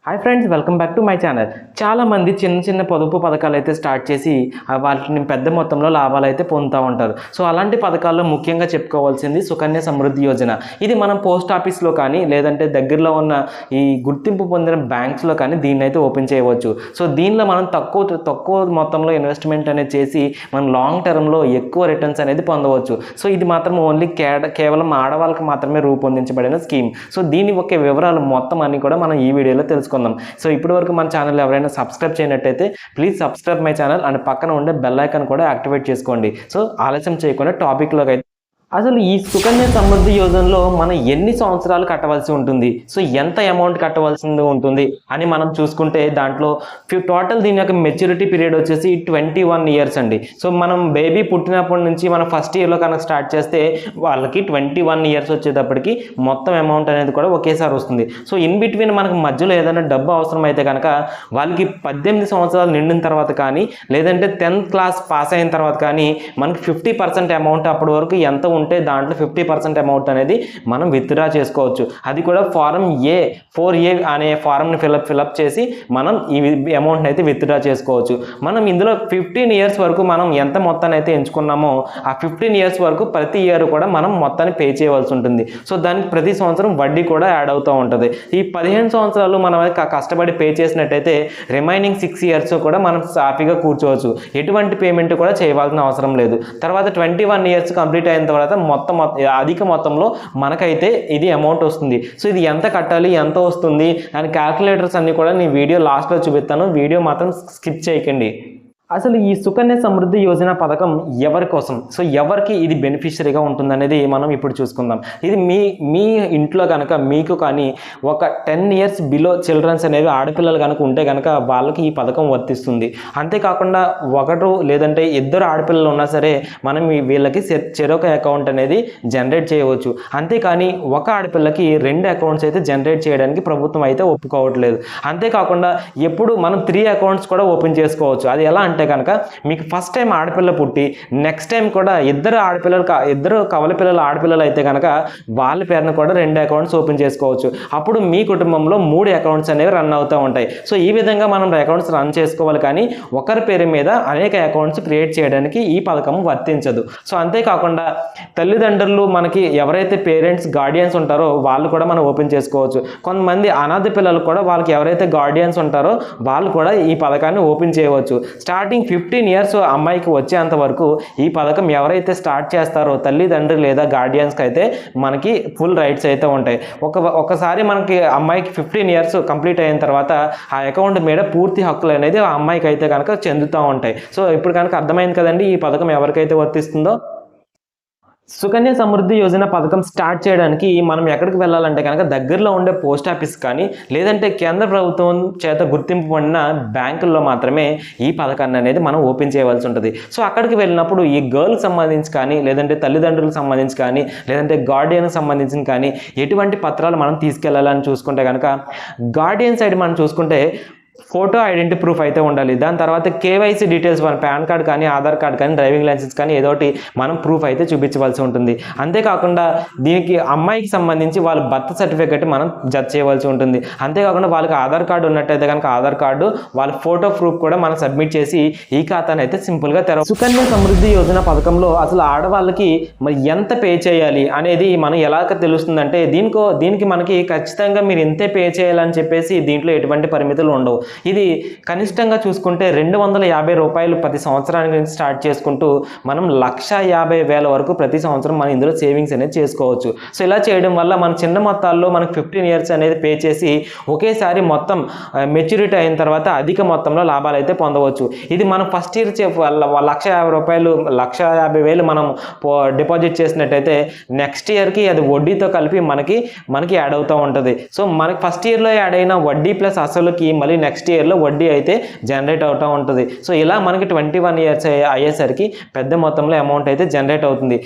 Hi friends, welcome back to my channel. చాలామంది చిన్న చిన్న పొదుపు పథకాలు అయితే స్టార్ట్ చేసి వాటిని పెద్ద మొత్తంలో లాభాలు అయితే పొందుతూ ఉంటారు. సో అలాంటి పథకాల్లో ముఖ్యంగా చెప్పుకోవాల్సింది సుకన్య సమృద్ధి యోజన. ఇది మనం పోస్ట్ ఆఫీస్లో కానీ లేదంటే దగ్గరలో ఉన్న ఈ గుర్తింపు పొందిన బ్యాంక్స్లో కానీ దీన్ని అయితే ఓపెన్ చేయవచ్చు. సో దీనిలో మనం తక్కువ మొత్తంలో ఇన్వెస్ట్మెంట్ అనేది చేసి మనం లాంగ్ టర్మ్లో ఎక్కువ రిటర్న్స్ అనేది పొందవచ్చు. సో ఇది మాత్రం ఓన్లీ కేవలం ఆడవాళ్ళకి మాత్రమే రూపొందించబడిన స్కీమ్. సో దీని యొక్క వివరాలు మొత్తం అన్ని కూడా మనం ఈ వీడియోలో తెలుసుకుందాం. సో ఇప్పటి వరకు మన ఛానల్ ఎవరైనా సబ్స్క్రైబ్ చేయనట్టయితే please subscribe my channel and పక్కన ఉండే బెల్ ఐకాన్ కూడా యాక్టివేట్ చేసుకోండి. సో ఆలస్యం చేయకుండా టాపిక్లోకి అయితే అసలు ఈ సుకన్య సమృద్ధి యోజనలో మనం ఎన్ని సంవత్సరాలు కట్టవలసి ఉంటుంది, సో ఎంత అమౌంట్ కట్టవలసి ఉంటుంది అని మనం చూసుకుంటే దాంట్లో టోటల్ దీని యొక్క మెచ్యూరిటీ పీరియడ్ వచ్చేసి 21 ఇయర్స్ అండి. సో మనం బేబీ పుట్టినప్పటి నుంచి మనం ఫస్ట్ ఇయర్లో కనుక స్టార్ట్ చేస్తే వాళ్ళకి 21 ఇయర్స్ వచ్చేటప్పటికి మొత్తం అమౌంట్ అనేది కూడా ఒకేసారి వస్తుంది. సో ఇన్ బిట్వీన్ మనకు మధ్యలో ఏదైనా డబ్బు అవసరం అయితే కనుక వాళ్ళకి 18 సంవత్సరాలు నిండిన తర్వాత కానీ లేదంటే 10th క్లాస్ పాస్ అయిన తర్వాత కానీ మనకి 50% అమౌంట్ అప్పటి వరకు ఎంత ఉంటే దాంట్లో 50% అమౌంట్ అనేది మనం విత్డ్రా చేసుకోవచ్చు. అది కూడా ఫారం ఏ 4A అనే ఫారంని ఫిలప్ చేసి మనం ఈ అమౌంట్ని అయితే విత్డ్రా చేసుకోవచ్చు. మనం ఇందులో 15 ఇయర్స్ వరకు మనం ఎంత మొత్తాన్ని అయితే ఎంచుకున్నామో ఆ 15 ఇయర్స్ వరకు ప్రతి ఇయర్ కూడా మనం మొత్తాన్ని పే చేయవలసి ఉంటుంది. సో దానికి ప్రతి సంవత్సరం వడ్డీ కూడా యాడ్ అవుతూ ఉంటుంది. ఈ 15 సంవత్సరాలు మనం కష్టపడి పే చేసినట్టయితే రిమైనింగ్ 6 ఇయర్స్ కూడా మనం సాఫీగా కూర్చోవచ్చు. ఎటువంటి పేమెంట్ కూడా చేయవలసిన అవసరం లేదు. తర్వాత 21 ఇయర్స్ కంప్లీట్ అయిన తర్వాత అధిక మొత్తంలో మనకైతే ఇది అమౌంట్ వస్తుంది. సో ఇది ఎంత కట్టాలి, ఎంత వస్తుంది అండ్ క్యాల్కులేటర్స్ అన్ని కూడా నేను వీడియో లాస్ట్లో చూపిస్తాను. వీడియో మాత్రం స్కిప్ చేయకండి. అసలు ఈ సుకన్య సమృద్ధి యోజన పథకం ఎవరి కోసం, సో ఎవరికి ఇది బెనిఫిషరీగా ఉంటుందనేది మనం ఇప్పుడు చూసుకుందాం. ఇది మీ ఇంట్లో కనుక మీకు కానీ ఒక 10 ఇయర్స్ బిలో చిల్డ్రన్స్ అనేవి ఆడపిల్లలు కనుక ఉంటే కనుక వాళ్ళకి ఈ పథకం వర్తిస్తుంది. అంతేకాకుండా ఒకరు లేదంటే ఇద్దరు ఆడపిల్లలు ఉన్నా సరే మనం వీళ్ళకి చెరొక అకౌంట్ అనేది జనరేట్ చేయవచ్చు. అంతేకాని ఒక ఆడపిల్లకి 2 అకౌంట్స్ అయితే జనరేట్ చేయడానికి ప్రభుత్వం అయితే ఒప్పుకోవట్లేదు. అంతేకాకుండా ఎప్పుడు మనం 3 అకౌంట్స్ కూడా ఓపెన్ చేసుకోవచ్చు. అది ఎలా అంటే కనుక మీకు ఫస్ట్ టైం ఆడపిల్ల పుట్టి నెక్స్ట్ టైం కూడా ఇద్దరు కవల పిల్లలు ఆడపిల్లలు అయితే కనుక వాళ్ళ పేరును కూడా 2 అకౌంట్స్ ఓపెన్ చేసుకోవచ్చు. అప్పుడు మీ కుటుంబంలో 3 అకౌంట్స్ అనేవి రన్ అవుతూ ఉంటాయి. సో ఈ విధంగా మనం అకౌంట్స్ రన్ చేసుకోవాలి, కానీ ఒకరి పేరు మీద అనేక అకౌంట్స్ క్రియేట్ చేయడానికి ఈ పథకం వర్తించదు. సో అంతేకాకుండా తల్లిదండ్రులు మనకి ఎవరైతే పేరెంట్స్ గార్డియన్స్ ఉంటారో వాళ్ళు కూడా మనం ఓపెన్ చేసుకోవచ్చు. కొంతమంది అనాథ పిల్లలు కూడా వాళ్ళకి ఎవరైతే గార్డియన్స్ ఉంటారో వాళ్ళు కూడా ఈ పథకాన్ని ఓపెన్ చేయవచ్చు. స్టార్టింగ్ 15 ఇయర్స్ అమ్మాయికి వచ్చేంత వరకు ఈ పథకం ఎవరైతే స్టార్ట్ చేస్తారో తల్లిదండ్రులు లేదా గార్డియన్స్కి అయితే మనకి ఫుల్ రైట్స్ అయితే ఉంటాయి. ఒకసారి మనకి అమ్మాయికి 15 ఇయర్స్ కంప్లీట్ అయిన తర్వాత ఆ అకౌంట్ మీద పూర్తి హక్కులు అనేది ఆ అమ్మాయికి అయితే కనుక చెందుతూ ఉంటాయి. సో ఇప్పుడు కనుక అర్థమైంది కదండి ఈ పథకం ఎవరికైతే వర్తిస్తుందో. సుకన్య సమృద్ధి యోజన పథకం స్టార్ట్ చేయడానికి మనం ఎక్కడికి వెళ్ళాలంటే కనుక దగ్గరలో ఉండే పోస్ట్ ఆఫీస్ కానీ లేదంటే కేంద్ర ప్రభుత్వం చేత గుర్తింపు పొందిన బ్యాంకుల్లో మాత్రమే ఈ పథకాన్ని అనేది మనం ఓపెన్ చేయవలసి ఉంటుంది. సో అక్కడికి వెళ్ళినప్పుడు ఈ గర్ల్కి సంబంధించి కానీ లేదంటే తల్లిదండ్రులకు సంబంధించి కానీ లేదంటే గార్డియన్కి సంబంధించిన కానీ ఎటువంటి పత్రాలు మనం తీసుకెళ్లాలని చూసుకుంటే కనుక గార్డియన్ సైడ్ మనం చూసుకుంటే ఫోటో ఐడెంటిటీ ప్రూఫ్ అయితే ఉండాలి. దాని తర్వాత కేవైసీ డీటెయిల్స్ మన పాన్ కార్డ్ కానీ ఆధార్ కార్డ్ కానీ డ్రైవింగ్ లైసెన్స్ కానీ ఏదో ఒకటి మనం ప్రూఫ్ అయితే చూపించవలసి ఉంటుంది. అంతేకాకుండా దీనికి అమ్మాయికి సంబంధించి వాళ్ళ బర్త్ సర్టిఫికేట్ మనం జత చేయవలసి ఉంటుంది. అంతేకాకుండా వాళ్ళకి ఆధార్ కార్డు ఉన్నట్టయితే కనుక ఆధార్ కార్డు వాళ్ళ ఫోటో ప్రూఫ్ కూడా మనం సబ్మిట్ చేసి ఈ ఖాతాను అయితే సింపుల్గా సుకన్య సమృద్ధి యోజన పథకంలో అసలు ఆడవాళ్ళకి మరి ఎంత పే చేయాలి అనేది మనం ఎలా తెలుస్తుందంటే దీనికి మనకి ఖచ్చితంగా మీరు ఇంతే పే చేయాలని చెప్పేసి దీంట్లో ఎటువంటి పరిమితులు ఉండవు. ఇది కనిష్టంగా చూసుకుంటే 250 రూపాయలు ప్రతి సంవత్సరానికి నుంచి స్టార్ట్ చేసుకుంటూ మనం 1,50,000 వరకు ప్రతి సంవత్సరం మనం ఇందులో సేవింగ్స్ అనేది చేసుకోవచ్చు. సో ఇలా చేయడం వల్ల మన చిన్న మొత్తాల్లో మనకు 15 ఇయర్స్ అనేది పే చేసి ఒకేసారి మొత్తం మెచ్యూరిటీ అయిన తర్వాత అధిక మొత్తంలో లాభాలు అయితే పొందవచ్చు. ఇది మనం ఫస్ట్ ఇయర్ 1,50,000 రూపాయలు 1,50,000 మనం డిపాజిట్ చేసినట్టయితే నెక్స్ట్ ఇయర్కి అది వడ్డీతో కలిపి మనకి యాడ్ అవుతూ ఉంటుంది. సో మనకి ఫస్ట్ ఇయర్లో యాడ్ అయిన వడ్డీ ప్లస్ అసలుకి మళ్ళీ నెక్స్ట్ ఇయర్లో వడ్డీ అయితే జనరేట్ అవుతూ ఉంటుంది. సో ఇలా మనకి 21 ఇయర్స్ అయ్యేసరికి పెద్ద మొత్తంలో అమౌంట్ అయితే జనరేట్ అవుతుంది.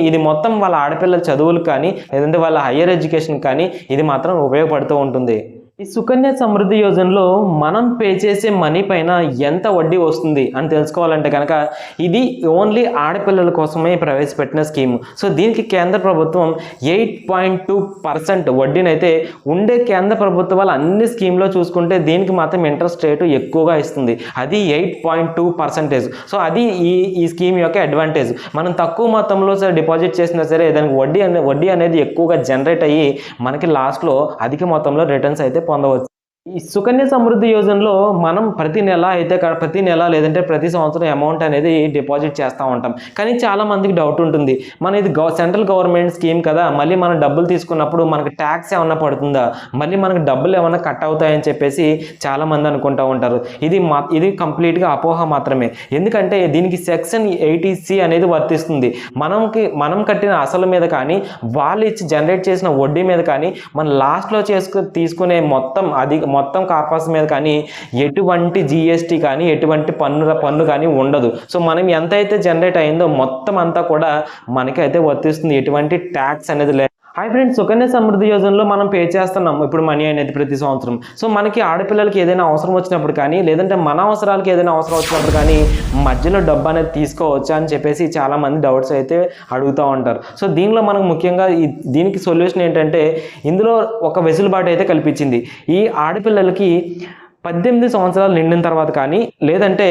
ఇది మొత్తం వాళ్ళ ఆడపిల్లల చదువులకు కానీ లేదంటే వాళ్ళ హయ్యర్ ఎడ్యుకేషన్ కానీ ఇది మాత్రం ఉపయోగపడుతూ ఉంటుంది. ఈ సుకన్య సమృద్ధి యోజనలో మనం పే చేసే మనీ పైన ఎంత వడ్డీ వస్తుంది అని తెలుసుకోవాలంటే కనుక ఇది ఓన్లీ ఆడపిల్లల కోసమే ప్రవేశపెట్టిన స్కీమ్. సో దీనికి కేంద్ర ప్రభుత్వం 8.2% వడ్డీనైతే ఉండే కేంద్ర ప్రభుత్వాలు అన్ని స్కీమ్లో చూసుకుంటే దీనికి మాత్రం ఇంట్రెస్ట్ రేటు ఎక్కువగా ఇస్తుంది, అది 8.2%. సో అది ఈ స్కీమ్ యొక్క అడ్వాంటేజ్. మనం తక్కువ మొత్తంలో డిపాజిట్ చేసినా సరే దానికి వడ్డీ అనేది ఎక్కువగా జనరేట్ అయ్యి మనకి లాస్ట్లో అధిక మొత్తంలో రిటర్న్స్ అయితే పొందవచ్చు. ఈ సుకన్య సమృద్ధి యోజనలో మనం ప్రతి నెల లేదంటే ప్రతి సంవత్సరం అమౌంట్ అనేది డిపాజిట్ చేస్తూ ఉంటాం. కానీ చాలా మందికి డౌట్ ఉంటుంది, మన ఇది సెంట్రల్ గవర్నమెంట్ స్కీమ్ కదా, మళ్ళీ మనం డబ్బులు తీసుకున్నప్పుడు మనకి ట్యాక్స్ ఏమన్నా పడుతుందా, మళ్ళీ మనకు డబ్బులు ఏమన్నా కట్ అవుతాయని చెప్పేసి చాలామంది అనుకుంటూ ఉంటారు. ఇది కంప్లీట్గా అపోహ మాత్రమే. ఎందుకంటే దీనికి సెక్షన్ 80C అనేది వర్తిస్తుంది. మనం కట్టిన అసలు మీద కానీ వాళ్ళు ఇచ్చి జనరేట్ చేసిన వడ్డీ మీద కానీ మన లాస్ట్లో తీసుకునే మొత్తం కార్పస్ మీద కానీ ఎటువంటి GST కానీ ఎటువంటి పన్ను కానీ ఉండదు. సో మనం ఎంత అయితే జనరేట్ అయిందో మొత్తం అంతా కూడా మనకి అయితే వర్తిస్తుంది, ఎటువంటి ట్యాక్స్ అనేది లేదు. హాయ్ ఫ్రెండ్స్, సుకన్య సమృద్ధి యోజనలో మనం పే చేస్తున్నాం ఇప్పుడు మనీ అనేది ప్రతి సంవత్సరం. సో మనకి ఆడపిల్లలకి ఏదైనా అవసరం వచ్చినప్పుడు కానీ లేదంటే మన అవసరాలకి ఏదైనా అవసరం వచ్చినప్పుడు కానీ మధ్యలో డబ్బు అనేది తీసుకోవచ్చా అని చెప్పేసి చాలామంది డౌట్స్ అయితే అడుగుతూ ఉంటారు. సో దీనిలో మనకు ముఖ్యంగా దీనికి సొల్యూషన్ ఏంటంటే ఇందులో ఒక వెసులుబాటు అయితే కల్పించింది. ఈ ఆడపిల్లలకి 18 సంవత్సరాలు నిండిన తర్వాత కానీ లేదంటే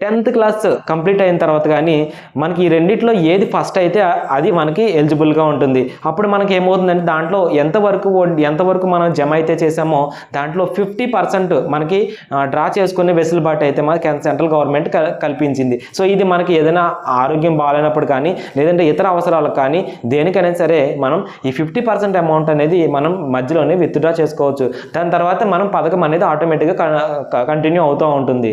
10th క్లాస్ కంప్లీట్ అయిన తర్వాత కానీ మనకి ఈ రెండిట్లో ఫస్ట్ అయితే అది మనకి ఎలిజిబుల్గా ఉంటుంది. అప్పుడు మనకి ఏమవుతుందంటే దాంట్లో ఎంతవరకు మనం జమ అయితే చేసామో దాంట్లో 50% మనకి డ్రా చేసుకునే వెసులుబాటు అయితే మనకి సెంట్రల్ గవర్నమెంట్ కల్పించింది. సో ఇది మనకి ఏదైనా ఆరోగ్యం బాగాలేనప్పుడు కానీ లేదంటే ఇతర అవసరాలకు కానీ దేనికైనా సరే మనం ఈ 50% అమౌంట్ అనేది మనం మధ్యలోనే విత్డ్రా చేసుకోవచ్చు. దాని తర్వాత మనం పథకం అనేది ఆటోమేటిక్గా కంటిన్యూ అవుతూ ఉంటుంది.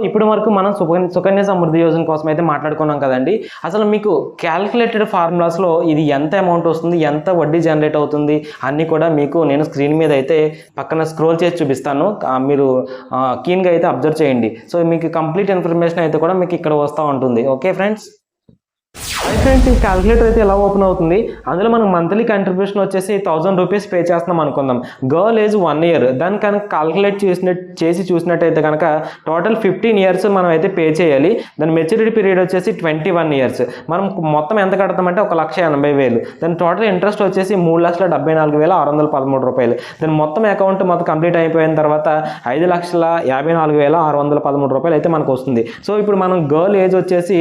ఇప్పుడు వరకు మనం సుకన్య సమృద్ధి యోజన కోసం అయితే మాట్లాడుకున్నాం కదండి. అసలు మీకు క్యాల్కులేటెడ్ ఫార్ములాస్లో ఇది ఎంత అమౌంట్ వస్తుంది, ఎంత వడ్డీ జనరేట్ అవుతుంది అన్నీ కూడా మీకు నేను స్క్రీన్ మీద అయితే పక్కన స్క్రోల్ చేసి చూపిస్తాను, మీరు కీన్గా అయితే అబ్జర్వ్ చేయండి. సో మీకు కంప్లీట్ ఇన్ఫర్మేషన్ అయితే కూడా మీకు ఇక్కడ వస్తూ ఉంటుంది. ఓకే ఫ్రెండ్స్, ఫ్రెండ్స్ ఈ క్యాల్కులేటర్ అయితే ఎలా ఓపెన్ అవుతుంది, అందులో మనకు మంత్లీ కంట్రిబ్యూషన్ వచ్చేసి 1000 రూపీస్ పే చేస్తున్నాం అనుకుందాం. గర్ల్ ఏజ్ 1 year, దాన్ని కనుక క్యాల్కులేట్ చేసి చూసినట్టయితే కనుక టోటల్ 15 years మనం అయితే పే చేయాలి. దాని మెచ్యూరిటీ పీరియడ్ వచ్చేసి 21 years. మనం మొత్తం ఎంత కడతామంటే 1,80,000. దాని టోటల్ ఇంట్రెస్ట్ వచ్చేసి 3,74,613 రూపాయలు. దాని మొత్తం అకౌంట్ కంప్లీట్ అయిపోయిన తర్వాత 5,54,613 రూపాయలు అయితే మనకు వస్తుంది. సో ఇప్పుడు మనం గర్ల్ ఏజ్ వచ్చేసి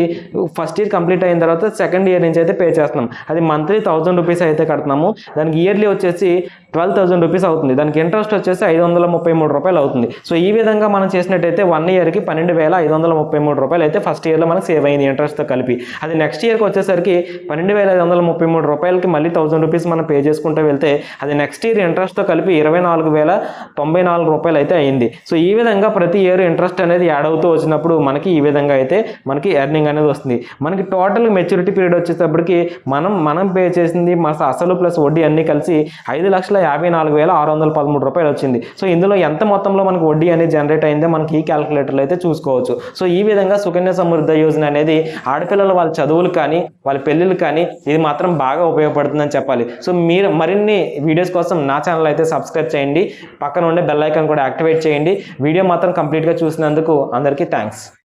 ఫస్ట్ ఇయర్ కంప్లీట్ అయిన తర్వాత సెకండ్ ఇయర్ నుంచి అయితే పే చేస్తున్నాం. అది మంత్లీ 1000 రూపీస్ అయితే కడుతున్నాము. దానికి ఇయర్లీ వచ్చేసి 12,000 రూపీస్ అవుతుంది. దానికి ఇంట్రెస్ట్ వచ్చేసి 533 రూపాయలు అవుతుంది. సో ఈ విధంగా మనం చేసినట్టయితే 1 yearకి 12,533 రూపాయలు అయితే ఫస్ట్ ఇయర్లో మనకు సేవ్ అయింది ఇంట్రెస్ట్తో కలిపి. అది నెక్స్ట్ ఇయర్కి వచ్చేసరికి 12,533 రూపాయలకి మళ్ళీ 1000 రూపీస్ మనం పే చేసుకుంటూ వెళ్తే అది నెక్స్ట్ ఇయర్ ఇంట్రెస్ట్తో కలిపి 24,094 రూపాయలు అయితే అయింది. సో ఈ విధంగా ప్రతి ఇయర్ ఇంట్రెస్ట్ అనేది యాడ్ అవుతూ వచ్చినప్పుడు మనకి ఈ విధంగా అయితే మనకి ఎర్నింగ్ అనేది వస్తుంది. మనకి టోటల్ మెచ్యూరిటీ పీరియడ్ వచ్చేటప్పటికి మనం పే చేసింది అసలు ప్లస్ వడ్డీ అన్నీ కలిసి 5,54,613 రూపాయలు వచ్చింది. సో ఇందులో ఎంత మొత్తంలో మనకు వడ్డీ అనేది జనరేట్ అయిందో మనకి ఈ క్యాల్కులేటర్లో అయితే చూసుకోవచ్చు. సో ఈ విధంగా సుకన్య సమృద్ధి యోజన అనేది ఆడపిల్లల వాళ్ళ చదువులు కానీ వాళ్ళ పెళ్ళిళ్ళు కానీ ఇది మాత్రం బాగా ఉపయోగపడుతుందని చెప్పాలి. సో మీరు మరిన్ని వీడియోస్ కోసం నా ఛానల్ అయితే సబ్స్క్రైబ్ చేయండి, పక్కన ఉండే బెల్ ఐకాన్ కూడా యాక్టివేట్ చేయండి. వీడియో మాత్రం కంప్లీట్గా చూసినందుకు అందరికీ థ్యాంక్స్.